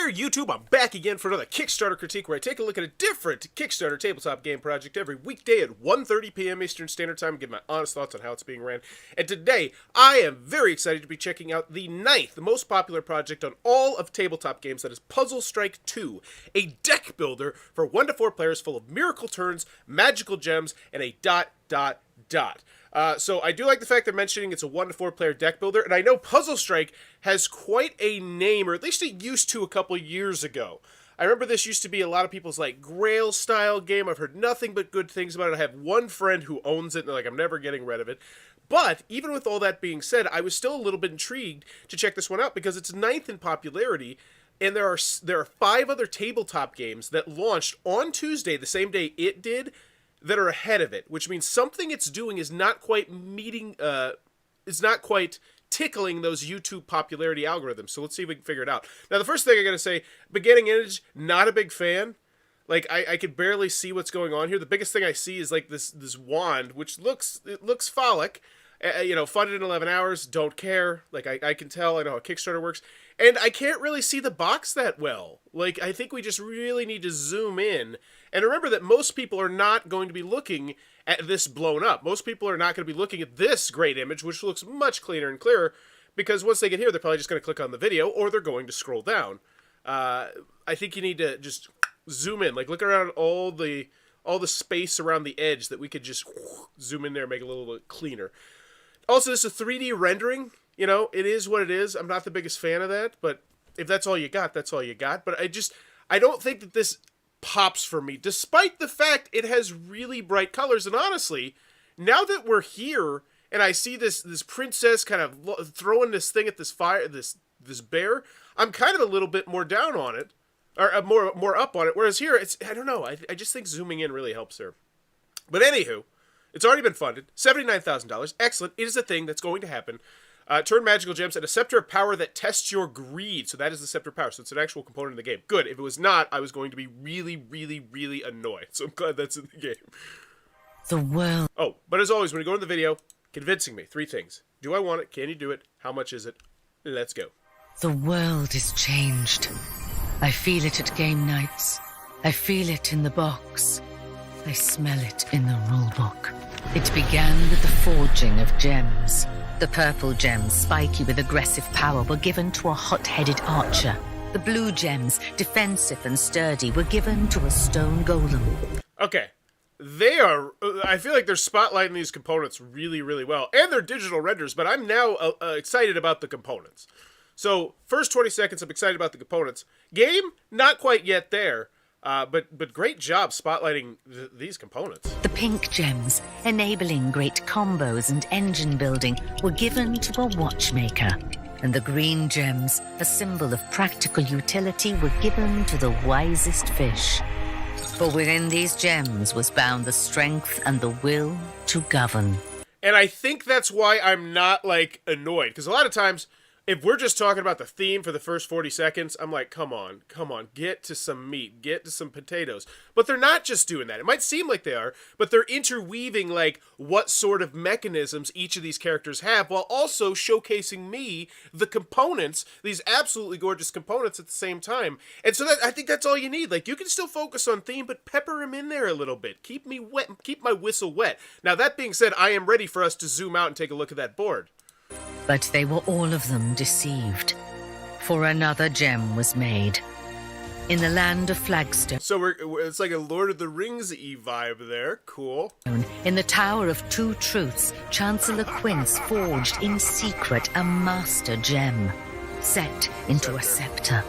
there, YouTube? I'm back again for another Kickstarter critique where I take a look at a different Kickstarter tabletop game project every weekday at 1:30 p.m. Eastern Standard Time and give my honest thoughts on how it's being ran. And today, I am very excited to be checking out the ninth most popular project on all of tabletop games, that is Puzzle Strike 2, a deck builder for 1 to 4 players full of miracle turns, magical gems, and a ... So I do like the fact they're mentioning it's a 1 to 4 player deck builder, and I know Puzzle Strike has quite a name, or at least it used to a couple years ago. I remember this used to be a lot of people's like Grail style game. I've heard nothing but good things about it. I have one friend who owns it, and they're like, I'm never getting rid of it. But even with all that being said, I was still a little bit intrigued to check this one out because it's ninth in popularity. And there are 5 other tabletop games that launched on Tuesday, the same day it did, that are ahead of it, which means something it's doing is not quite tickling those YouTube popularity algorithms. So let's see if we can figure it out. Now, the first thing I gotta say, beginning image, not a big fan. Like, I could barely see what's going on here. The biggest thing I see is like this wand, which looks phallic. Funded in 11 hours, don't care. Like, I can tell, I know how Kickstarter works. And I can't really see the box that well. Like, I think we just really need to zoom in. And remember that most people are not going to be looking at this blown up. Most people are not going to be looking at this great image, which looks much cleaner and clearer, because once they get here, they're probably just going to click on the video, or they're going to scroll down. I think you need to just zoom in. Like, look around all the space around the edge that we could just zoom in there and make it a little bit cleaner. Also, this is a 3D rendering. You know, it is what it is. I'm not the biggest fan of that, but if that's all you got, that's all you got. But I don't think that this pops for me, despite the fact it has really bright colors. And honestly, now that we're here and I see this princess kind of throwing this thing at this fire, this bear, I'm kind of a little bit more down on it, or more up on it. Whereas here, I don't know. I just think zooming in really helps there. But anywho, it's already been funded, $79,000. Excellent. It is a thing that's going to happen. Turn magical gems and a scepter of power that tests your greed. So that is the scepter of power. So it's an actual component in the game. Good. If it was not, I was going to be really, really, really annoyed. So I'm glad that's in the game. The world. Oh, but as always, when you go into the video, convincing me. 3 things. Do I want it? Can you do it? How much is it? Let's go. The world is changed. I feel it at game nights. I feel it in the box. I smell it in the rulebook. It began with the forging of gems. The purple gems, spiky with aggressive power, were given to a hot-headed archer. The blue gems, defensive and sturdy, were given to a stone golem. Okay. I feel like they're spotlighting these components really, really well. And they're digital renders, but I'm now excited about the components. So, first 20 seconds, I'm excited about the components. Game, not quite yet there. But great job spotlighting these components. The pink gems, enabling great combos and engine building, were given to a watchmaker. And the green gems, a symbol of practical utility, were given to the wisest fish. For within these gems was bound the strength and the will to govern. And I think that's why I'm not, like, annoyed. Because a lot of times, if we're just talking about the theme for the first 40 seconds, I'm like, come on, get to some meat, get to some potatoes. But they're not just doing that. It might seem like they are, but they're interweaving, like, what sort of mechanisms each of these characters have, while also showcasing me the components, these absolutely gorgeous components at the same time. And so I think that's all you need. Like, you can still focus on theme, but pepper them in there a little bit. Keep me wet, keep my whistle wet. Now, that being said, I am ready for us to zoom out and take a look at that board. But they were all of them deceived, for another gem was made. In the land of Flagstone, So it's like a Lord of the Rings-y vibe there. Cool. in the Tower of Two Truths, Chancellor Quince forged in secret a master gem, set into a scepter.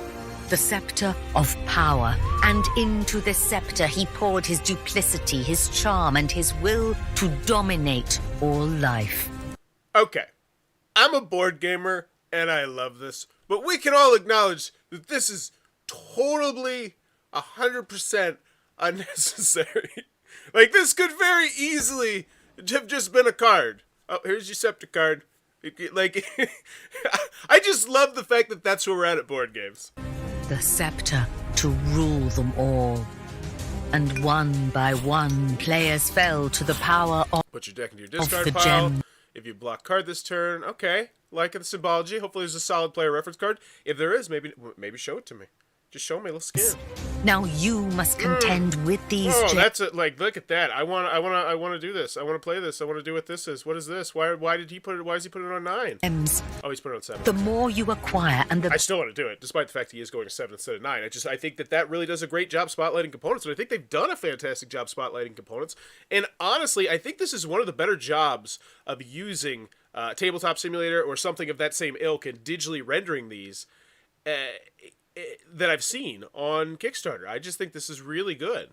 The scepter of power, and into this scepter he poured his duplicity, his charm, and his will to dominate all life. Okay. I'm a board gamer, and I love this, but we can all acknowledge that this is totally 100% unnecessary. Like, this could very easily have just been a card. Oh, here's your scepter card. Like, I just love the fact that that's where we're at board games. The scepter to rule them all. And one by one, players fell to the power of Put your deck into your discard the pile. gem. If you block card this turn, okay. Like the symbology. Hopefully there's a solid player reference card. If there is, maybe show it to me. Just show me a little skin. Now you must contend with these Oh, that's it. Like, look at that. I want to do this. I want to play this. I want to do what this is. What is this? Why did he put it? Why is he putting it on 9? gems. Oh, he's putting it on 7. The more you acquire, and I still want to do it, despite the fact he is going to 7 instead of 9. I think that really does a great job spotlighting components, and I think they've done a fantastic job spotlighting components. And honestly, I think this is one of the better jobs of using Tabletop Simulator or something of that same ilk and digitally rendering these that I've seen on Kickstarter. I just think this is really good.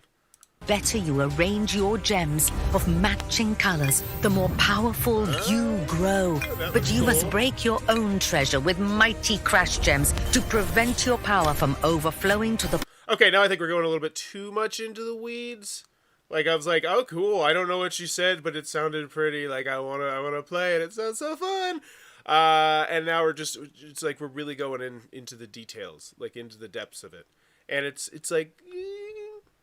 better you arrange your gems of matching colors, the more powerful you grow. But you must break your own treasure with mighty crash gems to prevent your power from overflowing to the... Okay, now I think we're going a little bit too much into the weeds. Like, I was like, oh, cool, I don't know what you said, but it sounded pretty, like, I wanna play it, it sounds so fun. And now it's like we're really going into the details, like, into the depths of it. And it's like,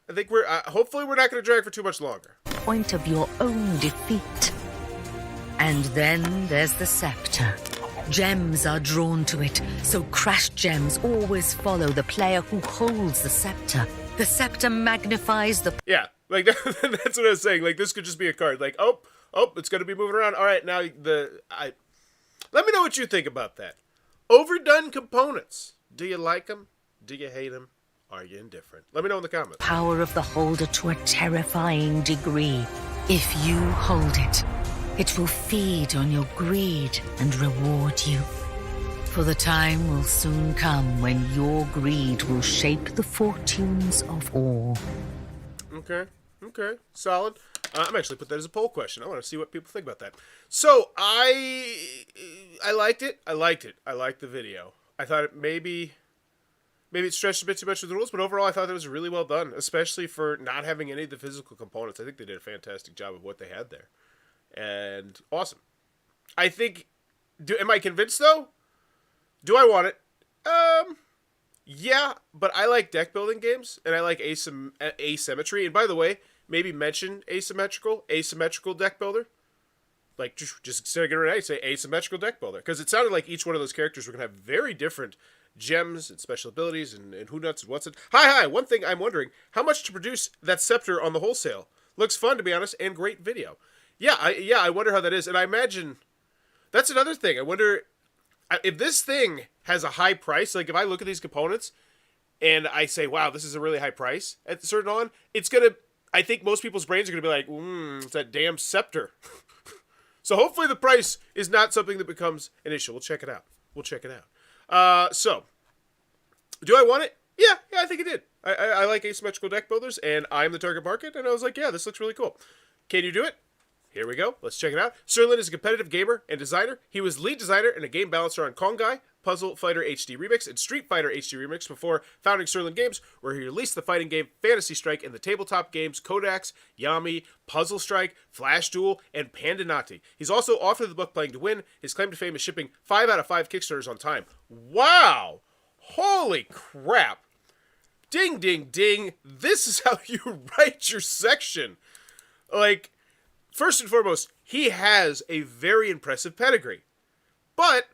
I think hopefully we're not going to drag for too much longer. Point of your own defeat. And then there's the scepter. Gems are drawn to it, so crash gems always follow the player who holds the scepter. The scepter magnifies the... Yeah, like, that's what I was saying. Like, this could just be a card. Like, oh, it's going to be moving around. All right, now let me know what you think about that. Overdone components. Do you like them? Do you hate them? Are you indifferent? Let me know in the comments. Power of the holder to a terrifying degree. If you hold it, it will feed on your greed and reward you. For the time will soon come when your greed will shape the fortunes of all. Okay, solid. I'm actually put that as a poll question. I want to see what people think about that. So, I liked it. I liked the video. I thought it maybe it stretched a bit too much with the rules, but overall I thought it was really well done, especially for not having any of the physical components. I think they did a fantastic job of what they had there. And awesome. I think... Am I convinced, though? Do I want it? Yeah, but I like deck building games, and I like asymmetry. And by the way, maybe mention asymmetrical deck builder. Like, just instead of getting rid of say asymmetrical deck builder. Because it sounded like each one of those characters were going to have very different gems and special abilities and who nuts and what's it. Hi, one thing I'm wondering, how much to produce that scepter on the wholesale? Looks fun, to be honest, and great video. Yeah, I wonder how that is. And I imagine, that's another thing. I wonder if this thing has a high price. Like, if I look at these components and I say, wow, this is a really high price at certain on, it's going to, I think most people's brains are going to be like, it's that damn scepter. So hopefully the price is not something that becomes an issue. We'll check it out. So, do I want it? Yeah, I think it did. I like asymmetrical deck builders, and I'm the target market, and I was like, yeah, this looks really cool. Can you do it? Here we go. Let's check it out. Sirlin is a competitive gamer and designer. He was lead designer and a game balancer on Kongai, Puzzle Fighter HD Remix, and Street Fighter HD Remix before founding Sirlin Games, where he released the fighting game Fantasy Strike and the tabletop games Codex, Yami, Puzzle Strike, Flash Duel, and Pandanati. He's also author of the book Playing to Win. His claim to fame is shipping 5 out of 5 Kickstarters on time. Wow! Holy crap! Ding, ding, ding. This is how you write your section. Like, first and foremost, he has a very impressive pedigree. But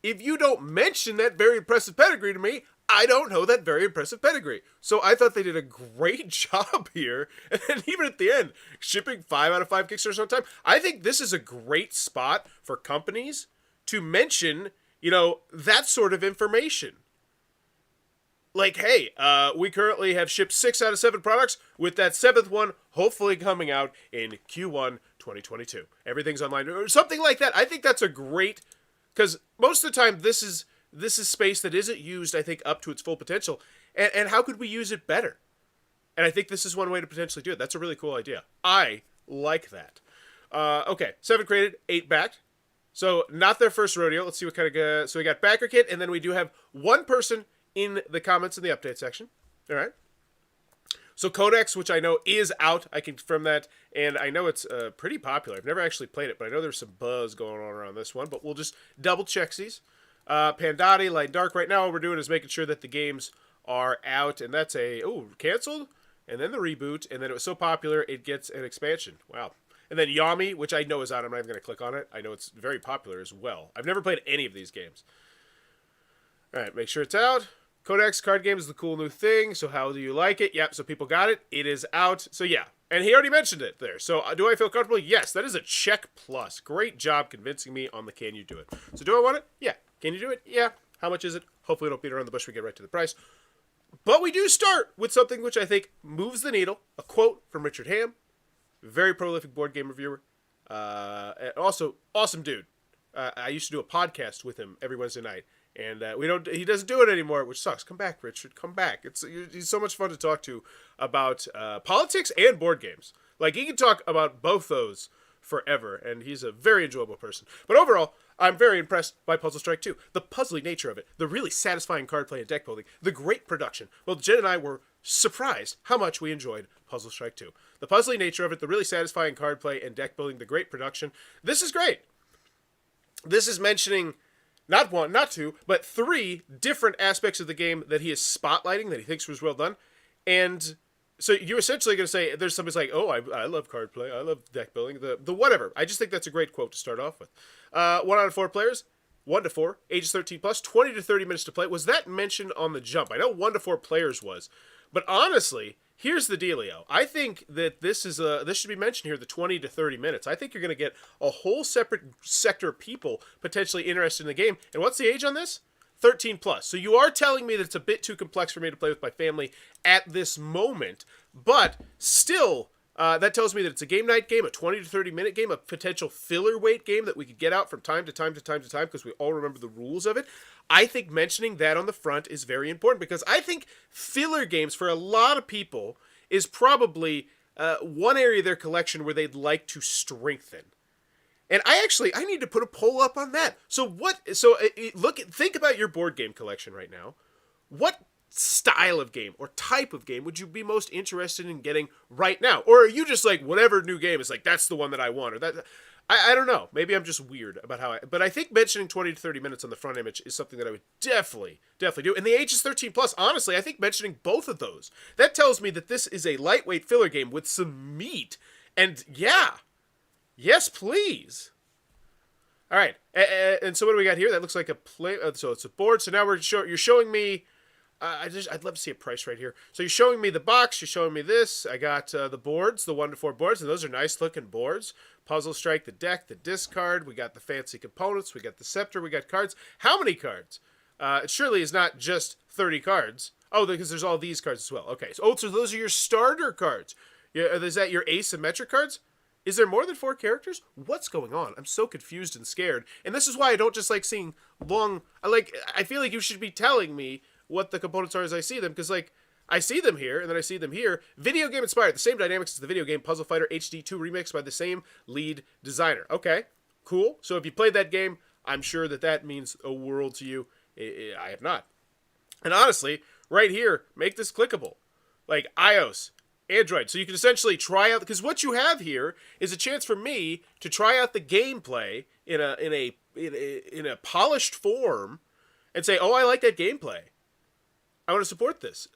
if you don't mention that very impressive pedigree to me, I don't know that very impressive pedigree. So I thought they did a great job here. And then even at the end, shipping 5 out of 5 Kickstarters on time. I think this is a great spot for companies to mention, that sort of information. Like, hey, we currently have shipped 6 out of 7 products, with that 7th one hopefully coming out in Q1 2022. Everything's online, or something like that. I think that's a great, because most of the time this is space that isn't used, I think, up to its full potential. And how could we use it better? And I think this is one way to potentially do it. That's a really cool idea. I like that. Okay, 7 created, 8 backed. So not their first rodeo. Let's see what kind of... So we got backer kit, and then we do have one person in the comments in the update section. All right. So Codex, which I know is out, I can confirm that, and I know it's pretty popular. I've never actually played it, but I know there's some buzz going on around this one, but we'll just double check these. Pandati, Light and Dark, right now all we're doing is making sure that the games are out, and that's canceled, and then the reboot, and then it was so popular it gets an expansion. Wow. And then Yami, which I know is out, I'm not even going to click on it. I know it's very popular as well. I've never played any of these games. All right, make sure it's out. Codex card game is the cool new thing, so how do you like it? Yep, so people got it. It is out. So yeah, and he already mentioned it there. So do I feel comfortable? Yes, that is a check plus. Great job convincing me on the can you do it. So do I want it? Yeah. Can you do it? Yeah. How much is it? Hopefully we don't beat around the bush. We get right to the price. But we do start with something which I think moves the needle. A quote from Richard Ham, very prolific board game reviewer. And also, awesome dude. I used to do a podcast with him every Wednesday night. And he doesn't do it anymore, which sucks. Come back, Richard. Come back. He's so much fun to talk to about politics and board games. Like, he can talk about both those forever, and he's a very enjoyable person. But overall, I'm very impressed by Puzzle Strike 2. The puzzly nature of it, the really satisfying card play and deck building, the great production. Well, Jen and I were surprised how much we enjoyed Puzzle Strike 2. The puzzly nature of it, the really satisfying card play and deck building, the great production. This is great. This is mentioning not one, not two, but three different aspects of the game that he is spotlighting that he thinks was well done. And so you're essentially going to say, there's somebody's like, oh, I love card play, I love deck building, the whatever. I just think that's a great quote to start off with. 1 out of 4 players, 1 to 4, ages 13 plus, 20 to 30 minutes to play. Was that mentioned on the jump? I know 1 to 4 players was, but honestly, here's the dealio. I think that this should be mentioned here, the 20 to 30 minutes. I think you're going to get a whole separate sector of people potentially interested in the game. And what's the age on this? 13 plus. So you are telling me that it's a bit too complex for me to play with my family at this moment, but still, that tells me that it's a game night game, a 20 to 30 minute game, a potential filler weight game that we could get out from time to time because we all remember the rules of it. I think mentioning that on the front is very important because I think filler games for a lot of people is probably one area of their collection where they'd like to strengthen. And I need to put a poll up on that. Think about your board game collection right now. What style of game or type of game would you be most interested in getting right now? Or are you just like, whatever new game is like, that's the one that I want, or that... I don't know. Maybe I'm just weird about but I think mentioning 20 to 30 minutes on the front image is something that I would definitely do. And the age is 13 plus. Honestly, I think mentioning both of those, that tells me that this is a lightweight filler game with some meat. And yeah, yes, please. All right. And so what do we got here? That looks like a play. So it's a board. So now you're showing me. I'd love to see a price right here. So you're showing me the box. You're showing me this. I got the boards, the 1 to 4 boards, and those are nice looking boards. Puzzle Strike, the deck, the discard. We got the fancy components. We got the scepter. We got cards. How many cards? It surely is not just 30 cards. Oh, because there's all these cards as well. Okay. So those are your starter cards. Yeah, is that your asymmetric cards? Is there more than 4 characters? What's going on? I'm so confused and scared. And this is why I don't just like seeing long... I feel like you should be telling me what the components are as I see them, because I see them here, and then I see them here. Video game inspired. The same dynamics as the video game Puzzle Fighter HD 2 remix by the same lead designer. Okay, cool. So if you played that game, I'm sure that means a world to you. I have not. And honestly, right here, make this clickable. Like iOS, Android. So you can essentially try out, because what you have here is a chance for me to try out the gameplay in a polished form and say, oh, I like that gameplay. I want to support this.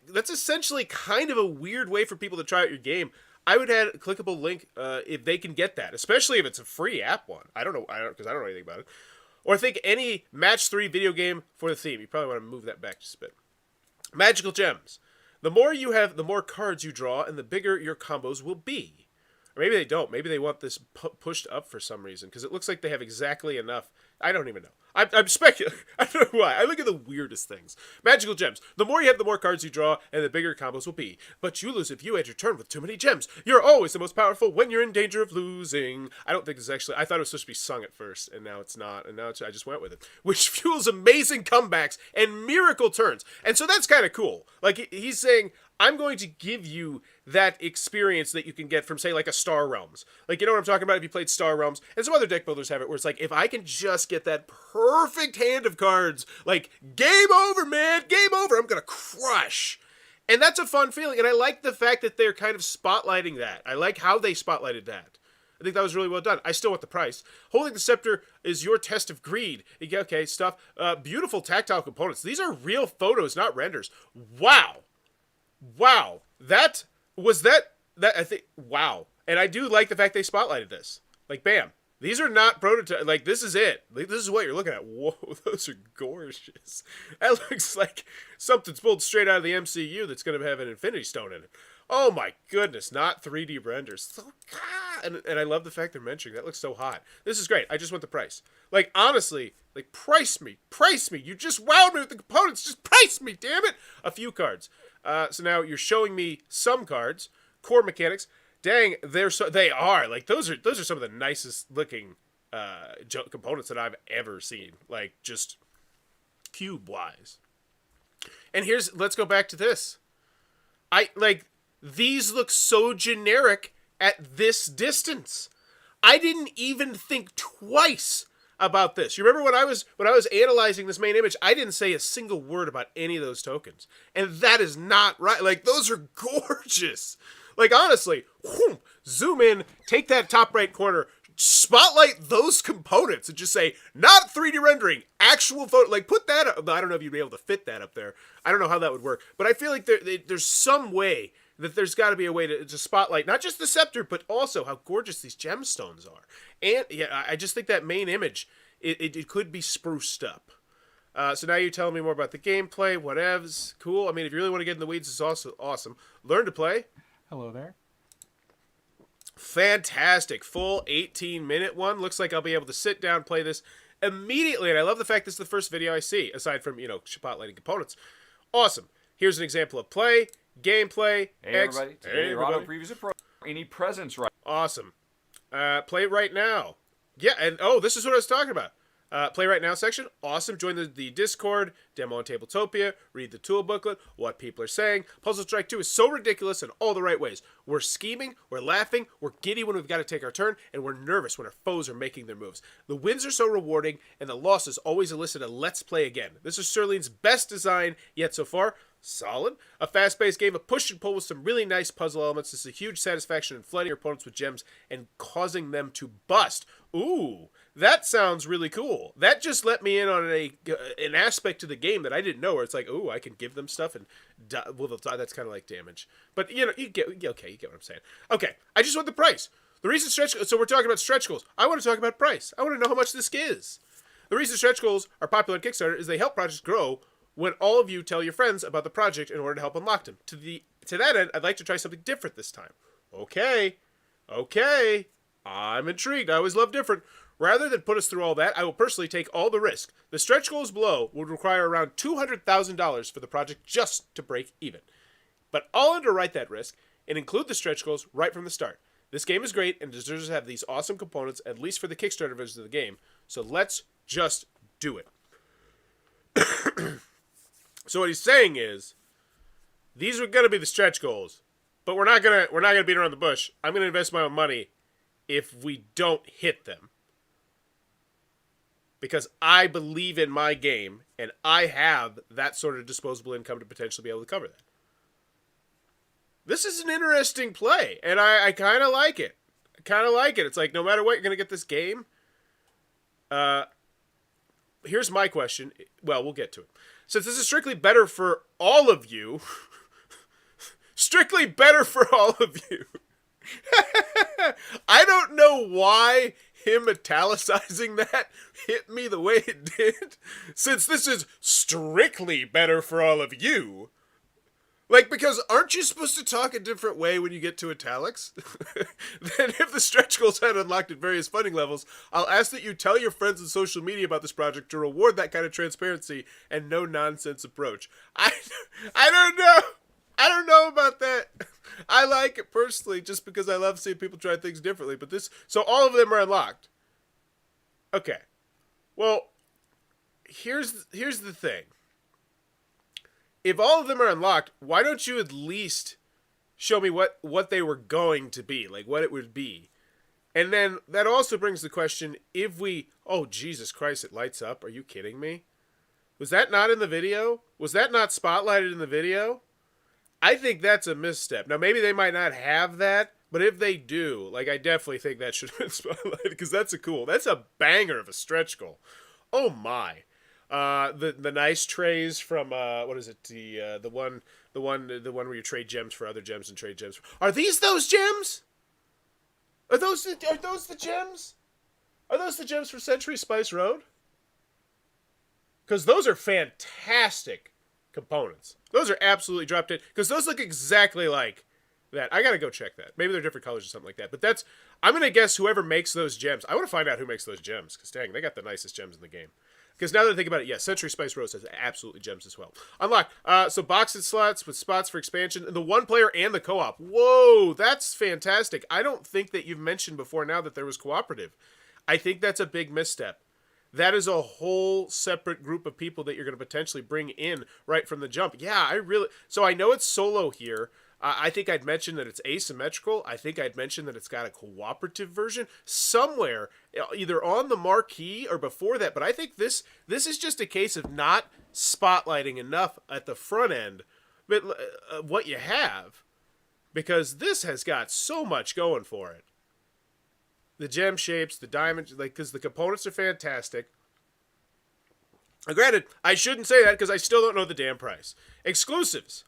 That's essentially kind of a weird way for people to try out your game. I would add a clickable link if they can get that, especially if it's a free app one. I don't know, because I don't know anything about it. Or think any match 3 video game for the theme. You probably want to move that back just a bit. Magical gems. The more you have, the more cards you draw, and the bigger your combos will be. Or maybe they don't. Maybe they want this pushed up for some reason, because it looks like they have exactly enough. I don't even know. I'm speculating. I don't know why. I look at the weirdest things. Magical gems. The more you have, the more cards you draw, and the bigger combos will be. But you lose if you end your turn with too many gems. You're always the most powerful when you're in danger of losing. I don't think this actually... I thought it was supposed to be sung at first, and now it's not. And now I just went with it. Which fuels amazing comebacks and miracle turns. And so that's kind of cool. Like, he's saying, I'm going to give you that experience that you can get from, say, like a Star Realms. Like, you know what I'm talking about? If you played Star Realms, and some other deck builders have it, where it's like, if I can just get that perfect hand of cards, like, game over, man, game over, I'm gonna crush. And that's a fun feeling, and I like the fact that they're kind of spotlighting that. I like how they spotlighted that. I think that was really well done. I still want the price. Holding the scepter is your test of greed. Okay, stuff. Beautiful tactile components. These are real photos, not renders. Wow. I think, wow. And I do like the fact they spotlighted this. Like, bam. These are not prototype. Like, this is it. Like, this is what you're looking at. Whoa, those are gorgeous. That looks like something's pulled straight out of the MCU that's going to have an Infinity Stone in it. Oh my goodness, not 3D renders. So, and I love the fact they're mentioning that looks so hot. This is great. I just want the price. Like, honestly, like, price me. You just wowed me with the components. Just price me, damn it. A few cards. So now you're showing me some cards, core mechanics. Dang, they are like those are some of the nicest looking components that I've ever seen. Like, just cube wise. And let's go back to this. These look so generic at this distance. I didn't even think twice about this. You remember when I was analyzing this main image, I didn't say a single word about any of those tokens. And that is not right. Like, those are gorgeous. Like, honestly, zoom in, take that top right corner, spotlight those components and just say, not 3D rendering, actual photo. Like, put that up. I don't know if you'd be able to fit that up there. I don't know how that would work. But I feel like there's some way that there's got to be a way to spotlight not just the scepter, but also how gorgeous these gemstones are. And yeah, I just think that main image, it could be spruced up. So now you're telling me more about the gameplay, whatevs. Cool. I mean, if you really want to get in the weeds, it's also awesome. Learn to play. Hello there. Fantastic. Full 18-minute one. Looks like I'll be able to sit down, play this immediately. And I love the fact this is the first video I see, aside from, spotlighting components. Awesome. Here's an example of play, gameplay. Hey, everybody. Today, Auto Previews Pro. Any presents, right? Awesome. Play right now. Yeah, and this is what I was talking about. Play right now section. Awesome. Join the Discord, demo on Tabletopia, read the tool booklet, what people are saying. Puzzle Strike 2 is so ridiculous in all the right ways. We're scheming, we're laughing, we're giddy when we've got to take our turn, and we're nervous when our foes are making their moves. The wins are so rewarding, and the losses always elicit a let's play again. This is Sirlin's best design yet so far. Solid. A fast-paced game of push and pull with some really nice puzzle elements. This is a huge satisfaction in flooding your opponents with gems and causing them to bust. Ooh, that sounds really cool. That just let me in on an aspect of the game that I didn't know, where it's like, ooh, I can give them stuff and well, they'll die. That's kind of like damage. But you get what I'm saying. Okay, I just want the price. The reason so we're talking about stretch goals. I want to talk about price. I want to know how much this is. The reason stretch goals are popular on Kickstarter is they help projects grow when all of you tell your friends about the project in order to help unlock them. To that end, I'd like to try something different this time. Okay, I'm intrigued. I always love different. Rather than put us through all that, I will personally take all the risk. The stretch goals below would require around $200,000 for the project just to break even. But I'll underwrite that risk and include the stretch goals right from the start. This game is great and deserves to have these awesome components, at least for the Kickstarter version of the game. So let's just do it. So what he's saying is, these are going to be the stretch goals, but we're not gonna beat around the bush. I'm gonna invest my own money if we don't hit them, because I believe in my game and I have that sort of disposable income to potentially be able to cover that. This is an interesting play, and I kind of like it. It's like, no matter what, you're gonna get this game. Here's my question. Well, we'll get to it. Since this is strictly better for all of you, I don't know why him italicizing that hit me the way it did, since this is strictly better for all of you. Like, because aren't you supposed to talk a different way when you get to italics? Then if the stretch goals had unlocked at various funding levels, I'll ask that you tell your friends on social media about this project to reward that kind of transparency and no-nonsense approach. I don't know. I don't know about that. I like it personally just because I love seeing people try things differently. But so all of them are unlocked. Okay. Well, here's the thing. If all of them are unlocked, why don't you at least show me what they were going to be, like what it would be? And then that also brings the question, oh, Jesus Christ, it lights up. Are you kidding me? Was that not in the video? Was that not spotlighted in the video? I think that's a misstep. Now, maybe they might not have that, but if they do, like, I definitely think that should have been spotlighted, because that's a banger of a stretch goal. Oh my. The nice trays from what is it, the one where you trade gems for other gems and trade gems. Are these those gems? Are those the gems? Are those the gems for Century Spice Road? Because those are fantastic components. Those are absolutely dropped in. Because those look exactly like that. I gotta go check that. Maybe they're different colors or something like that. But that's, I'm gonna guess whoever makes those gems. I want to find out who makes those gems. Because dang, they got the nicest gems in the game. Because now that I think about it, yes, Century Spice Rose has absolutely gems as well. Unlock. So boxed slots with spots for expansion. The one player and the co-op. Whoa, that's fantastic. I don't think that you've mentioned before now that there was cooperative. I think that's a big misstep. That is a whole separate group of people that you're going to potentially bring in right from the jump. Yeah, so I know it's solo here. I think I'd mentioned that it's asymmetrical. I think I'd mentioned that it's got a cooperative version somewhere, either on the marquee or before that. But I think this is just a case of not spotlighting enough at the front end, but what you have, because this has got so much going for it. The gem shapes, the diamond, because the components are fantastic. Granted, I shouldn't say that because I still don't know the damn price. Exclusives.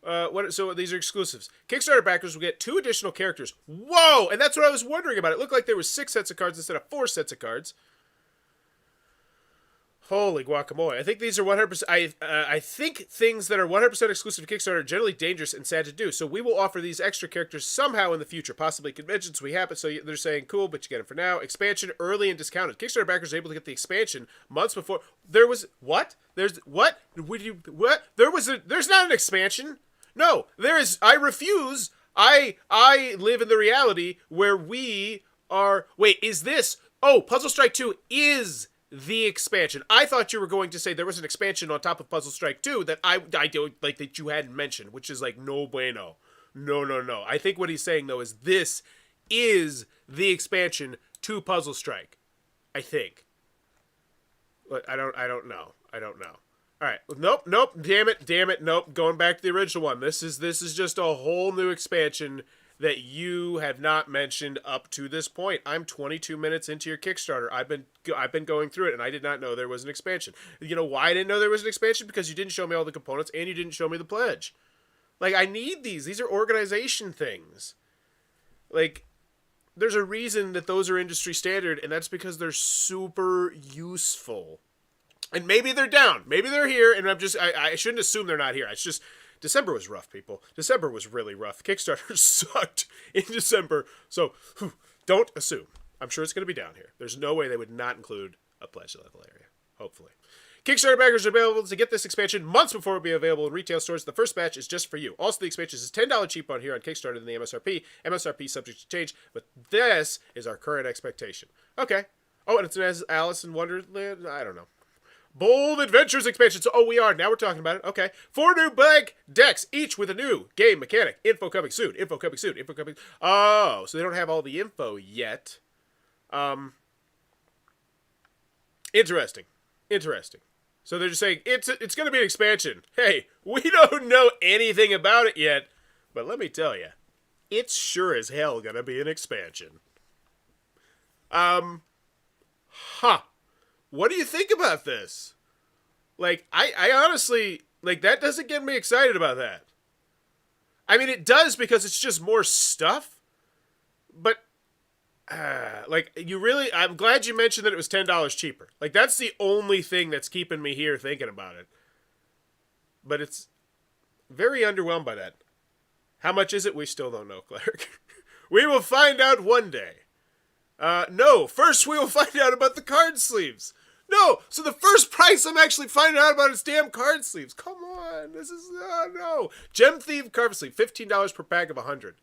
So these are exclusives. Kickstarter backers will get 2 additional characters. Whoa! And that's what I was wondering about. It looked like there was 6 sets of cards instead of 4 sets of cards. Holy guacamole. I think these are 100%... I think things that are 100% exclusive to Kickstarter are generally dangerous and sad to do. So we will offer these extra characters somehow in the future. Possibly conventions we have it. So they're saying, cool, but you get them for now. Expansion early and discounted. Kickstarter backers are able to get the expansion months before... There was... What? There's... What? What? There's not an expansion. No, there is... I refuse. I live in the reality where we are... Wait, is this... Oh, Puzzle Strike 2 is... the expansion. I thought you were going to say there was an expansion on top of Puzzle Strike 2 that I don't like that you hadn't mentioned, which is like no bueno. No. I think what he's saying though is this is the expansion to Puzzle Strike. I think. But I don't know. All right. Nope. Damn it. Nope. Going back to the original one. This is just a whole new expansion that you have not mentioned up to this point. I'm 22 minutes into your Kickstarter. I've been going through it, and I did not know there was an expansion. You know why I didn't know there was an expansion? Because you didn't show me all the components, and you didn't show me the pledge. Like, I need these. These are organization things. Like, there's a reason that those are industry standard, and that's because they're super useful. And maybe they're down. Maybe they're here, and I shouldn't assume they're not here. It's just... December was rough, people. December was really rough. Kickstarter sucked in December, so don't assume. I'm sure it's going to be down here. There's no way they would not include a pledge level area, hopefully. Kickstarter backers are available to get this expansion months before it will be available in retail stores. The first batch is just for you. Also, the expansion is $10 cheaper on here on Kickstarter than the MSRP. MSRP subject to change, but this is our current expectation. Okay. Oh, and it's as Alice in Wonderland? I don't know. Bold Adventures expansion. So, we are. Now we're talking about it. Okay. 4 new blank decks, each with a new game mechanic. Info coming soon. Oh, so they don't have all the info yet. Interesting. So they're just saying, it's going to be an expansion. Hey, we don't know anything about it yet, but let me tell you, it's sure as hell going to be an expansion. What do you think about this? Like, I honestly, like, that doesn't get me excited about that. I mean, it does because it's just more stuff. But, I'm glad you mentioned that it was $10 cheaper. Like, that's the only thing that's keeping me here thinking about it. But it's very underwhelmed by that. How much is it? We still don't know, Cleric. We will find out one day. No, first we will find out about the card sleeves. No, so the first price I'm actually finding out about is damn card sleeves. Come on, this is, no. Gem Thief card sleeve, $15 per pack of 100.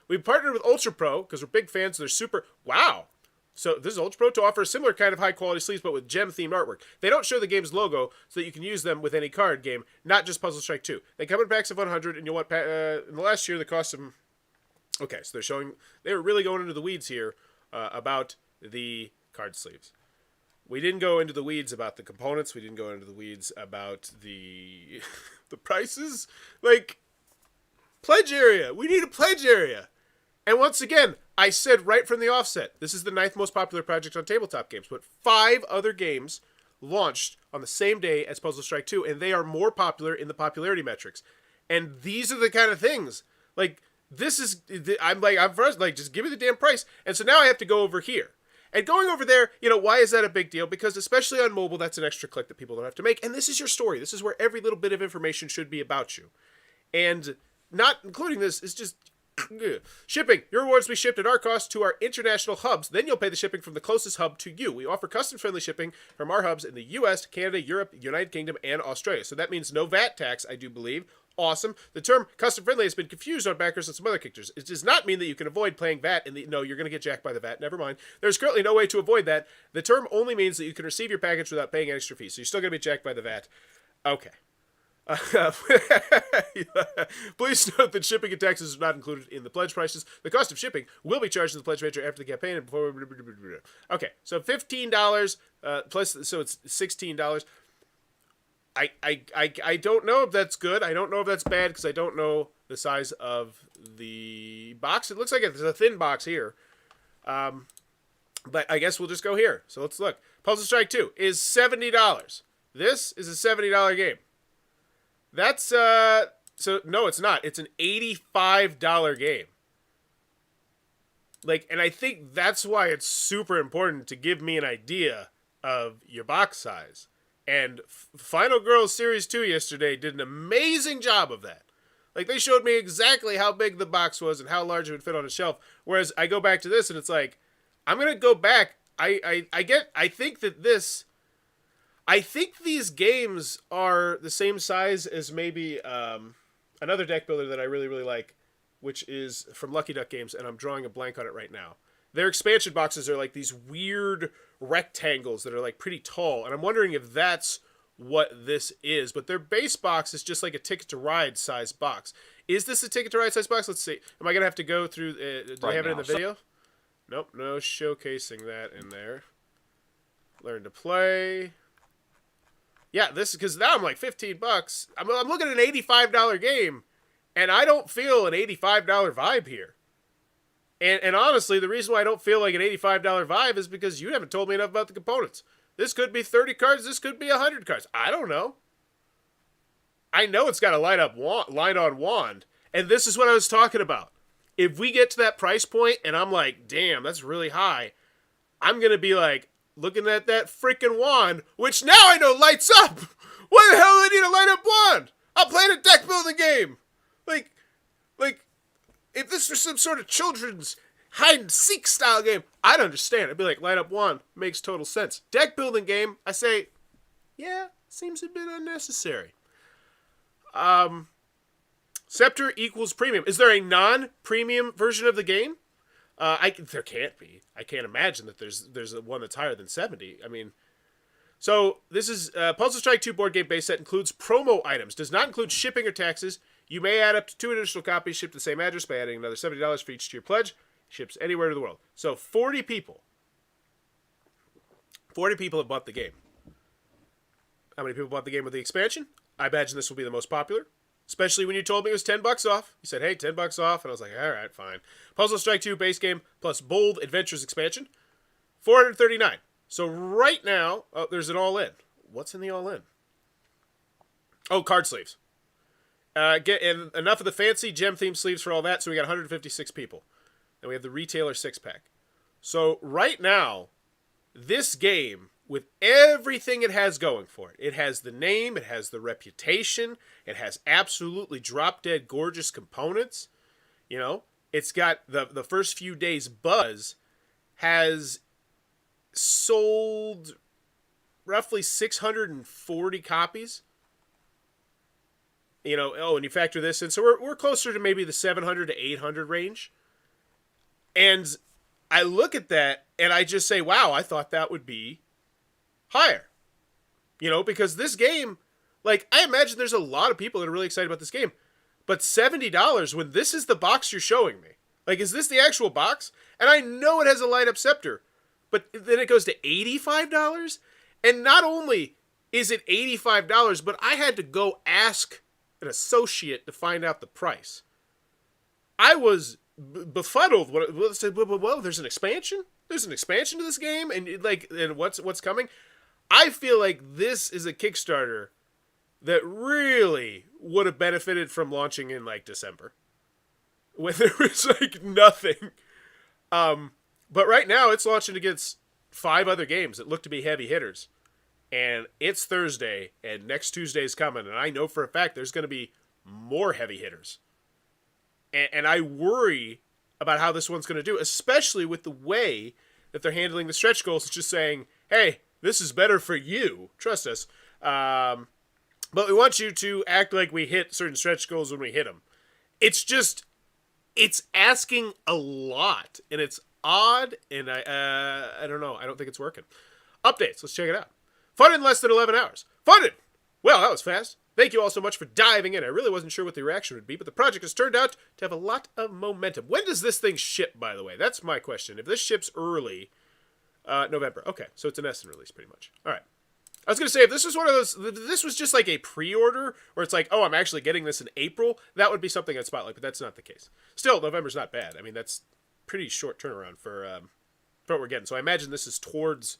We partnered with Ultra Pro, because we're big fans, they're super, wow. So this is Ultra Pro to offer a similar kind of high quality sleeves, but with gem-themed artwork. They don't show the game's logo, so that you can use them with any card game, not just Puzzle Strike 2. They come in packs of 100, and you'll want, in the last year, they cost them, okay, so they were really going into the weeds here, about the card sleeves. We didn't go into the weeds about the components. We didn't go into the weeds about the prices. Like, pledge area. We need a pledge area. And once again, I said right from the offset, this is the 9th most popular project on tabletop games, but 5 other games launched on the same day as Puzzle Strike 2, and they are more popular in the popularity metrics. And these are the kind of things. Like, this is, I'm first, like, just give me the damn price. And so now I have to go over here. And going over there, why is that a big deal? Because especially on mobile, that's an extra click that people don't have to make. And this is your story. This is where every little bit of information should be about you. And not including this is just shipping. Your rewards will be shipped at our cost to our international hubs. Then you'll pay the shipping from the closest hub to you. We offer custom-friendly shipping from our hubs in the U.S., Canada, Europe, United Kingdom, and Australia. So that means no VAT tax, I do believe. Awesome. The term custom-friendly has been confused on backers and some other Kickstarters. It does not mean that you can avoid paying VAT. No, you're going to get jacked by the VAT. Never mind. There's currently no way to avoid that. The term only means that you can receive your package without paying an extra fee. So you're still going to be jacked by the VAT. Okay. Please note that shipping and taxes are not included in the pledge prices. The cost of shipping will be charged to the pledge manager after the campaign and before. Okay, so $15 plus, so it's $16. I don't know if that's good. I don't know if that's bad because I don't know the size of the box. It looks like it's a thin box here. But I guess we'll just go here. So let's look. Puzzle Strike 2 is $70. This is a $70 game. That's, so no, it's not. It's an $85 game. And I think that's why it's super important to give me an idea of your box size. And Final Girls Series 2 yesterday did an amazing job of that. They showed me exactly how big the box was and how large it would fit on a shelf. Whereas I go back to this and it's like, I'm going to go back. I think these games are the same size as maybe another deck builder that I really, really like, which is from Lucky Duck Games, and I'm drawing a blank on it right now. Their expansion boxes are like these weird rectangles that are pretty tall, and I'm wondering if that's what this is. But their base box is just like a Ticket to Ride size box. Is this a Ticket to Ride size box? Let's see. Am I going to have to go through... do I have it in the video? Nope, no showcasing that in there. Learn to play... Yeah, this is because now I'm like $15. I'm looking at an $85 game, and I don't feel an $85 vibe here. And honestly, the reason why I don't feel like an $85 vibe is because you haven't told me enough about the components. This could be 30 cards. This could be 100 cards. I don't know. I know it's got a light-on wand, and this is what I was talking about. If we get to that price point, and I'm like, damn, that's really high, I'm going to be like, looking at that freaking wand, which now I know lights up. Why the hell do I need a light up wand? I'm playing a deck building game. If this were some sort of children's hide and seek style game, I'd understand. I'd be like, light up wand makes total sense. Deck building game, I say, yeah, seems a bit unnecessary. Scepter equals premium. Is there a non-premium version of the game? There can't be. I can't imagine that there's one that's higher than 70. I mean, so this is Puzzle Strike 2 board game base set includes promo items. Does not include shipping or taxes. You may add up to 2 additional copies shipped to the same address by adding another $70 for each to your pledge. Ships anywhere in the world. So 40 people. 40 people have bought the game. How many people bought the game with the expansion? I imagine this will be the most popular. Especially when you told me it was $10 off. You said, hey, $10 off. And I was like, all right, fine. Puzzle Strike 2 base game plus Bold Adventures expansion. $439. So right now, there's an all-in. What's in the all-in? Oh, card sleeves. Get enough of the fancy gem-themed sleeves for all that, so we got 156 people. And we have the retailer 6-pack. So right now, this game, with everything it has going for it, it has the name, it has the reputation, it has absolutely drop-dead gorgeous components. It's got the first few days buzz has sold roughly 640 copies. And you factor this in, so we're closer to maybe the 700 to 800 range. And I look at that and I just say, wow, I thought that would be higher. Because this game, I imagine there's a lot of people that are really excited about this game. But $70 when this is the box you're showing me. Is this the actual box? And I know it has a light-up scepter. But then it goes to $85? And not only is it $85, but I had to go ask an associate to find out the price. I was befuddled. Well, there's an expansion? There's an expansion to this game? And what's coming? I feel like this is a Kickstarter that really would have benefited from launching in December, when there was nothing. But right now it's launching against 5 other games that look to be heavy hitters. And it's Thursday, and next Tuesday's coming, and I know for a fact there's going to be more heavy hitters. And I worry about how this one's going to do, especially with the way that they're handling the stretch goals. It's just saying, hey, this is better for you. Trust us. But we want you to act like we hit certain stretch goals when we hit them. It's asking a lot, and it's odd, and I don't know. I don't think it's working. Updates. Let's check it out. Fun in less than 11 hours. Funded! Well, that was fast. Thank you all so much for diving in. I really wasn't sure what the reaction would be, but the project has turned out to have a lot of momentum. When does this thing ship, by the way? That's my question. If this ships early, November. Okay, so it's an Essen release, pretty much. All right. I was going to say, if this was one of those, this was just like a pre-order, where it's like, oh, I'm actually getting this in April, that would be something I'd spotlight, but that's not the case. Still, November's not bad. I mean, that's pretty short turnaround for what we're getting. So I imagine this is towards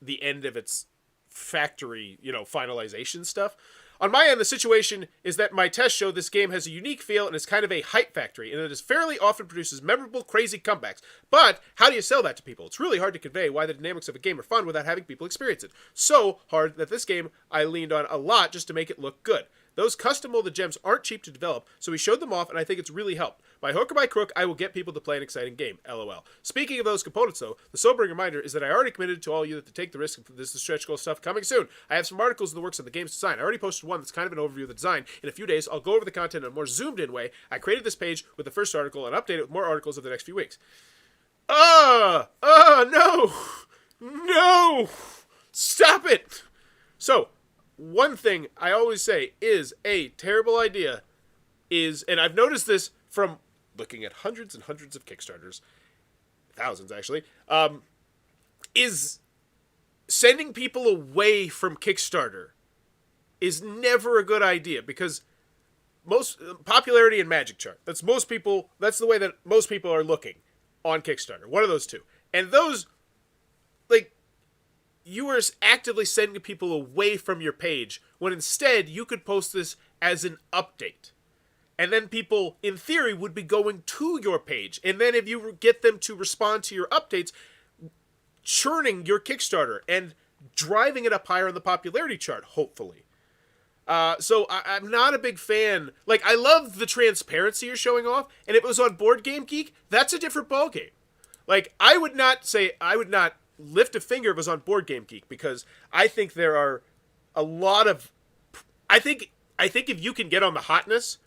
the end of its factory, finalization stuff. On my end, the situation is that my tests show this game has a unique feel and is kind of a hype factory, and it is fairly often produces memorable, crazy comebacks. But how do you sell that to people? It's really hard to convey why the dynamics of a game are fun without having people experience it. So hard that this game I leaned on a lot just to make it look good. Those custom molded gems aren't cheap to develop, so we showed them off, and I think it's really helped. By hook or by crook, I will get people to play an exciting game. LOL. Speaking of those components, though, the sobering reminder is that I already committed to all you to take the risk of this stretch goal stuff coming soon. I have some articles in the works on the game's design. I already posted one that's kind of an overview of the design. In a few days, I'll go over the content in a more zoomed-in way. I created this page with the first article and update it with more articles over the next few weeks. No! No! Stop it! So, one thing I always say is a terrible idea is, and I've noticed this from looking at hundreds and hundreds of Kickstarters, thousands actually, is sending people away from Kickstarter is never a good idea, because most popularity and magic chart, that's the way that most people are looking on Kickstarter. One of those two. And those, you are actively sending people away from your page, when instead you could post this as an update. And then people, in theory, would be going to your page. And then if you get them to respond to your updates, churning your Kickstarter and driving it up higher on the popularity chart, hopefully. So I'm not a big fan. I love the transparency you're showing off. And if it was on Board Game Geek, that's a different ballgame. I would not lift a finger if it was on Board Game Geek, because I think there are a lot of... I think if you can get on the hotness,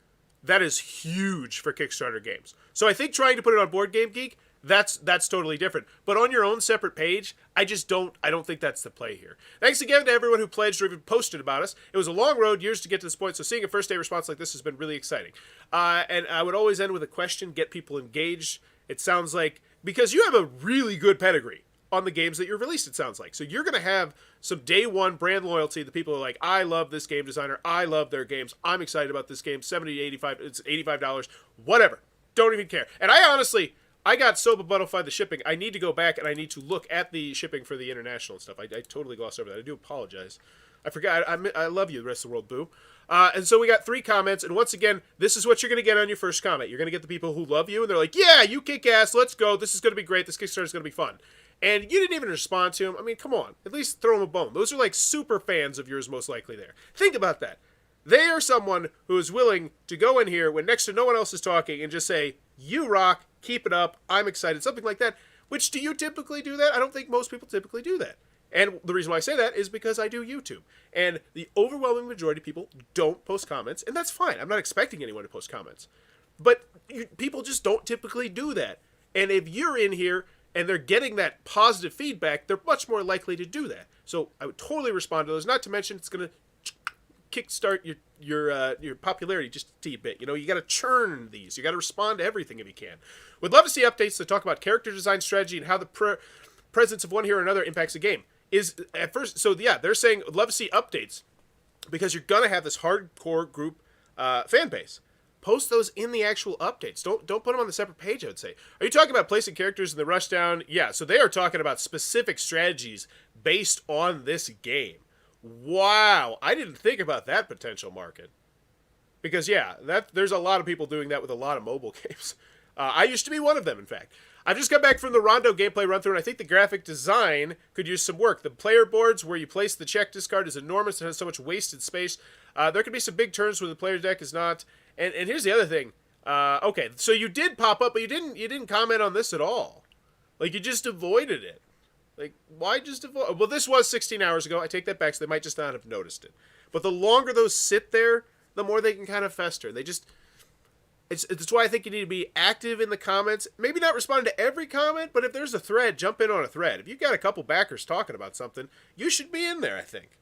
that is huge for Kickstarter games. So I think trying to put it on Board Game Geek, that's totally different. But on your own separate page, I don't think that's the play here. Thanks again to everyone who pledged or even posted about us. It was a long road, years to get to this point, so seeing a first day response like this has been really exciting. And I would always end with a question, get people engaged. It sounds like, because you have a really good pedigree on the games that you're released, it sounds like. So you're going to have some day one brand loyalty. The people are like, I love this game designer. I love their games. I'm excited about this game. 70 to 85, it's $85, whatever. Don't even care. And I got so befuddled the shipping. I need to go back and I need to look at the shipping for the international stuff. I totally glossed over that. I do apologize. I forgot. I love you, the rest of the world, boo. And so we got 3 comments, and once again, this is what you're going to get on your first comment. You're going to get the people who love you, and they're like, yeah, you kick ass, let's go, this is going to be great, this Kickstarter is going to be fun. And you didn't even respond to them. I mean, come on, at least throw them a bone. Those are super fans of yours, most likely there. Think about that. They are someone who is willing to go in here when next to no one else is talking and just say, you rock, keep it up, I'm excited, something like that. Which, do you typically do that? I don't think most people typically do that. And the reason why I say that is because I do YouTube. And the overwhelming majority of people don't post comments, and that's fine. I'm not expecting anyone to post comments. But people just don't typically do that. And if you're in here and they're getting that positive feedback, they're much more likely to do that. So I would totally respond to those. Not to mention, it's going to kickstart your popularity just a teeny bit. You got to churn these. You got to respond to everything if you can. Would love to see updates that talk about character design strategy and how the presence of one hero or another impacts the game. Is at first, so yeah, they're saying love to see updates because you're gonna have this hardcore group fan base. Post those in the actual updates. Don't put them on the separate page, I would say. Are you talking about placing characters in the rushdown? Yeah, so they are talking about specific strategies based on this game. Wow, I didn't think about that potential market. Because yeah, there's a lot of people doing that with a lot of mobile games. I used to be one of them, in fact. I've just got back from the Rondo gameplay run through, and I think the graphic design could use some work. The player boards where you place the check discard is enormous and has so much wasted space. There could be some big turns where the player deck is not. And here's the other thing. Okay, so you did pop up, but you didn't comment on this at all. Like, you just avoided it. Like, why just avoid? Well, this was 16 hours ago. I take that back, so they might just not have noticed it. But the longer those sit there, the more they can kind of fester. They just... It's why I think you need to be active in the comments. Maybe not respond to every comment, but if there's a thread, jump in on a thread. If you've got a couple backers talking about something, you should be in there, I think.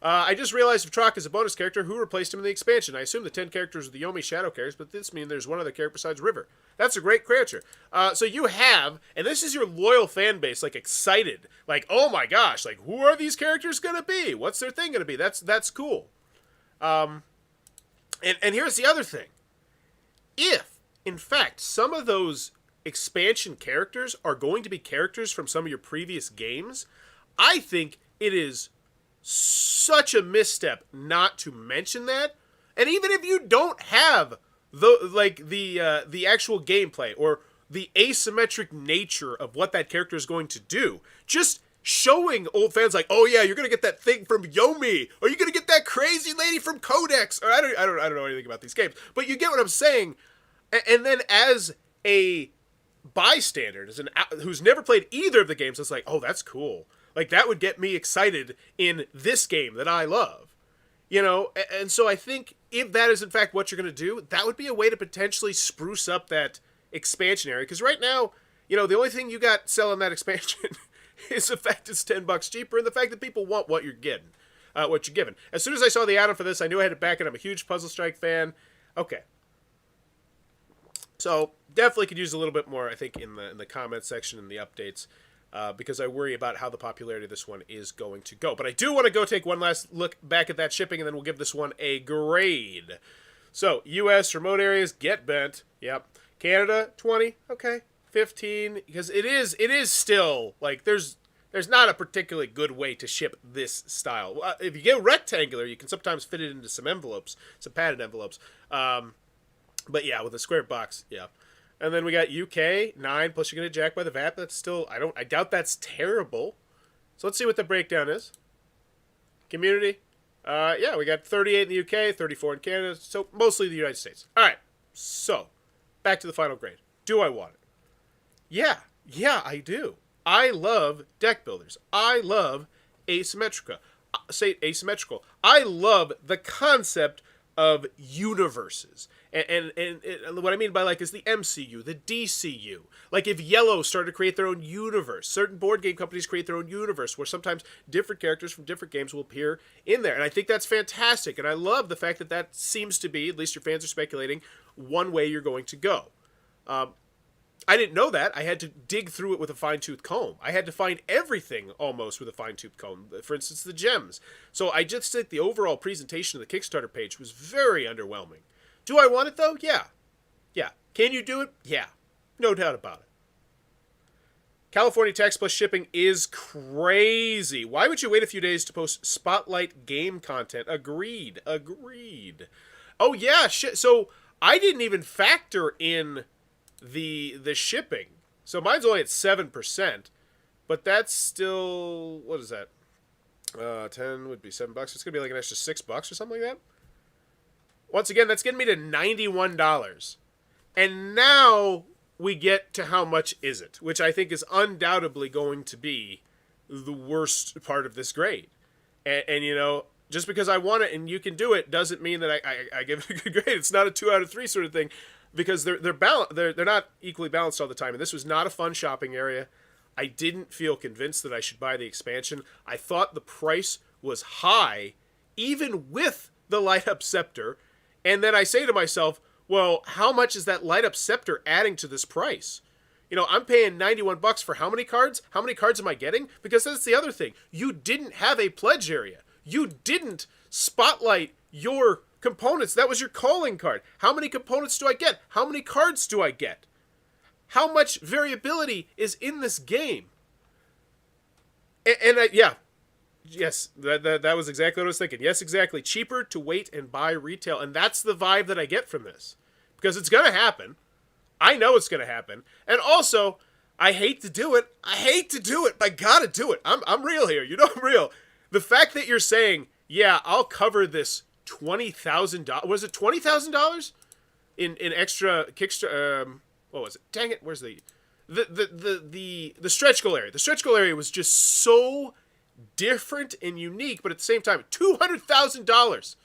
I just realized if Trock is a bonus character, who replaced him in the expansion? I assume the 10 characters are the Yomi Shadow characters, but this means there's one other character besides River. That's a great creature. So you have, and this is your loyal fan base, like, excited. Like, oh my gosh, like, who are these characters going to be? What's their thing going to be? That's cool. And here's the other thing. If, in fact, some of those expansion characters are going to be characters from some of your previous games, I think it is such a misstep not to mention that. And even if you don't have the actual gameplay or the asymmetric nature of what that character is going to do, just showing old fans like, oh yeah, you're gonna get that thing from Yomi, or you're gonna get that crazy lady from Codex, or I don't know anything about these games, but you get what I'm saying. And then as a bystander, who's never played either of the games, it's like, oh, that's cool. Like, that would get me excited in this game that I love, you know. And so I think if that is in fact what you're gonna do, that would be a way to potentially spruce up that expansion area. Because right now, you know, the only thing you got selling that expansion is the fact it's $10 cheaper, and the fact that people want what you're getting, what you're given. As soon as I saw the add-on for this, I knew I had to back it. I'm a huge Puzzle Strike fan. Okay, so definitely could use a little bit more, I think, in the comment section and the updates, because I worry about how the popularity of this one is going to go. But I do want to go take one last look back at that shipping, and then we'll give this one a grade. So U.S. remote areas get bent. Yep. Canada 20. Okay. 15, because it is still, like, there's not a particularly good way to ship this style. If you get rectangular, you can sometimes fit it into some envelopes, some padded envelopes. But yeah, with a square box, yeah. And then we got UK 9, plus you're gonna jack by the VAT. That's still, I doubt that's terrible. So let's see what the breakdown is. Community, yeah, we got 38 in the UK, 34 in Canada, so mostly the United States. All right, so back to the final grade. Do I want it? Yeah, I do. I love deck builders. I love asymmetrical. I love the concept of universes. And what I mean by, like, is the MCU, the DCU. Like, if Yellow started to create their own universe, certain board game companies create their own universe where sometimes different characters from different games will appear in there. And I think that's fantastic. And I love the fact that that seems to be, at least your fans are speculating, one way you're going to go. I didn't know that. I had to dig through it with a fine-tooth comb. I had to find everything almost with a fine-tooth comb. For instance, the gems. So I just think the overall presentation of the Kickstarter page was very underwhelming. Do I want it, though? Yeah. Can you do it? Yeah. No doubt about it. California tax plus shipping is crazy. Why would you wait a few days to post Spotlight game content? Agreed. Oh, yeah. So I didn't even factor in the shipping. So mine's only at 7%, but that's still, what is that? 10 would be $7. It's gonna be like an extra $6 or something like that. Once again, that's getting me to $91. And now we get to how much is it, which I think is undoubtedly going to be the worst part of this grade. And you know, just because I want it and you can do it doesn't mean that I give it a good grade. It's not a 2 out of 3 sort of thing. Because they're not equally balanced all the time. And this was not a fun shopping area. I didn't feel convinced that I should buy the expansion. I thought the price was high, even with the light-up scepter. And then I say to myself, well, how much is that light-up scepter adding to this price? You know, I'm paying $91 for how many cards? How many cards am I getting? Because that's the other thing. You didn't have a pledge area. You didn't spotlight your components. That was your calling card. How many components do I get? How many cards do I get? How much variability is in this game? Yeah. Yes, that was exactly what I was thinking. Yes, exactly. Cheaper to wait and buy retail. And that's the vibe that I get from this. Because it's going to happen. I know it's going to happen. And also, I hate to do it. I hate to do it. But I gotta do it. I'm real here. You know I'm real. The fact that you're saying, yeah, I'll cover this $20,000. Was it $20,000 in extra Kickstarter? What was it? Dang it! Where's the stretch goal area? The stretch goal area was just so different and unique, but at the same time, $200,000.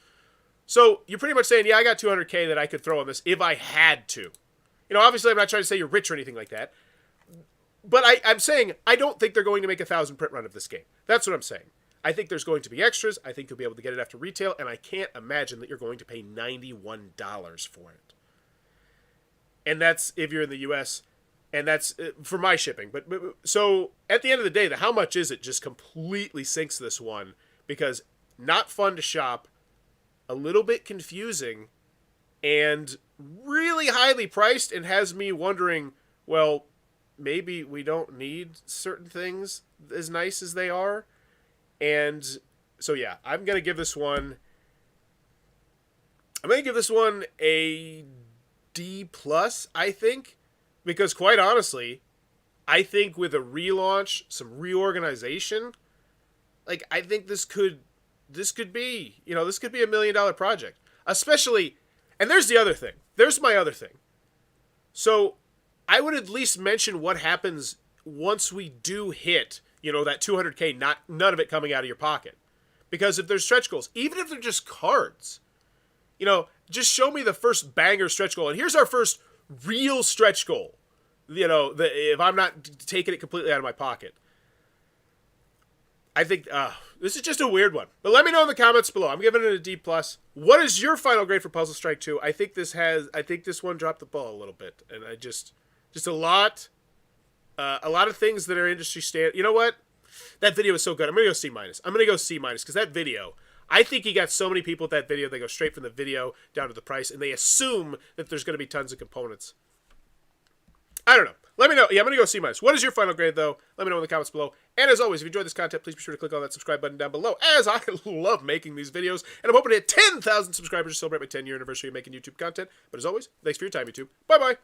So you're pretty much saying, yeah, I got $200K that I could throw on this if I had to. You know, obviously, I'm not trying to say you're rich or anything like that. But I'm saying I don't think they're going to make 1,000 print run of this game. That's what I'm saying. I think there's going to be extras. I think you'll be able to get it after retail, and I can't imagine that you're going to pay $91 for it. And that's if you're in the U.S., and that's for my shipping. But so at the end of the day, the how much is it just completely sinks this one, because not fun to shop, a little bit confusing, and really highly priced, and has me wondering, well, maybe we don't need certain things as nice as they are. And so, yeah, I'm going to give this one a D+, I think, because quite honestly, I think with a relaunch, some reorganization, like, I think this could be, this could be $1 million project, especially, and there's the other thing. There's my other thing. So I would at least mention what happens once we do hit, that $200K, none of it coming out of your pocket. Because if there's stretch goals, even if they're just cards, just show me the first banger stretch goal. And here's our first real stretch goal, if I'm not taking it completely out of my pocket. I think this is just a weird one. But let me know in the comments below. I'm giving it a D+. What is your final grade for Puzzle Strike 2? I think this one dropped the ball a little bit. And I just a lot of things that are industry standard. You know what? That video is so good. I'm going to go C-. I'm going to go C- because that video, I think he got so many people with that video, they go straight from the video down to the price, and they assume that there's going to be tons of components. I don't know. Let me know. Yeah, I'm going to go C-. What is your final grade, though? Let me know in the comments below. And as always, if you enjoyed this content, please be sure to click on that subscribe button down below, as I love making these videos, and I'm hoping to hit 10,000 subscribers to celebrate my 10-year anniversary of making YouTube content. But as always, thanks for your time, YouTube. Bye-bye.